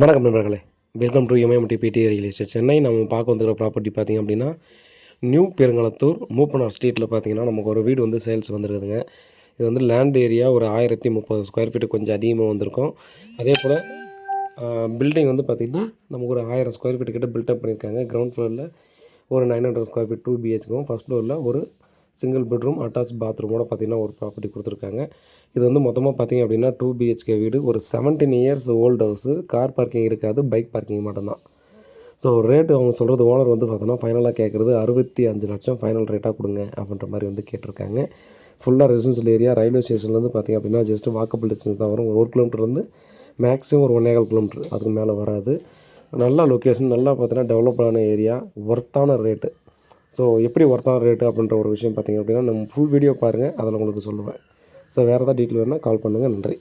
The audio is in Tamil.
வணக்கம் நண்பர்களே, வெல்கம் டு எம்எம்டி பிடி ரியல் எஸ்டேட் சென்னை. நம்ம பார்க்க வந்துருக்க ப்ராப்பர்ட்டி பார்த்திங்க அப்படின்னா நியூ பெருங்களத்தூர் மூப்பனார் ஸ்ட்ரீட்டில் பார்த்திங்கன்னா நமக்கு ஒரு வீடு வந்து சேல்ஸ் வந்துருக்குதுங்க. இது வந்து லேண்ட் ஏரியா ஒரு 1030 ஸ்கொயர் ஃபீட்டு கொஞ்சம் அதிகமாக வந்திருக்கும். அதே போல் பில்டிங் வந்து பார்த்திங்கன்னா நமக்கு ஒரு 1000 ஸ்கொயர் ஃபீட்டு கிட்ட பில்டப் பண்ணியிருக்காங்க. கிரவுண்ட் ஃப்ளோரில் ஒரு 900 ஸ்கொயர் ஃபீட் 2 பிஹெச்க்கும், ஃபஸ்ட் ஃப்ளோரில் ஒரு சிங்கிள் பெட்ரூம் அட்டாச் பாத்ரூமோட பார்த்திங்கன்னா ஒரு ப்ராப்பர்ட்டி கொடுத்துருக்காங்க. இது வந்து மொத்தமாக பார்த்திங்க அப்படின்னா 2 பிஹெச்கே வீடு, ஒரு 17 years old house, car parking இருக்காது, பைக் பார்க்கிங் மட்டும்தான். ஸோ ரேட்டு அவங்க சொல்கிறது ஓனர் வந்து பார்த்தோன்னா ஃபைனலாக கேட்குறது 65 லட்சம் ஃபைனல் ரேட்டாக கொடுங்க அப்படின்ற மாதிரி வந்து கேட்டிருக்காங்க. ஃபுல்லாக ரெசிடென்ஷியல் ஏரியா, ரயில்வே ஸ்டேஷன்லேருந்து பார்த்திங்க அப்படின்னா ஜஸ்ட்டு வாக்கபிள் டிஸ்டன்ஸ் தான் வரும். 1 கிலோமீட்டர்லேருந்து மேக்ஸிமம் ஒரு 1.25 கிலோமீட்டர், அதுக்கு மேலே வராது. நல்ல லொக்கேஷன், நல்லா பார்த்தீங்கன்னா டெவலப்டான ஏரியா, ஒர்த்தான ரேட்டு. ஸோ எப்படி ஒர்த்தான ரேட்டு அப்படின்ற ஒரு விஷயம் பார்த்திங்க அப்படின்னா நம்ம ஃபுல் வீடியோ பாருங்கள், அதில் உங்களுக்கு சொல்லுவேன். ஸோ வேறு ஏதாவது டீட்டெயில் வேணுன்னா கால் பண்ணுங்கள். நன்றி.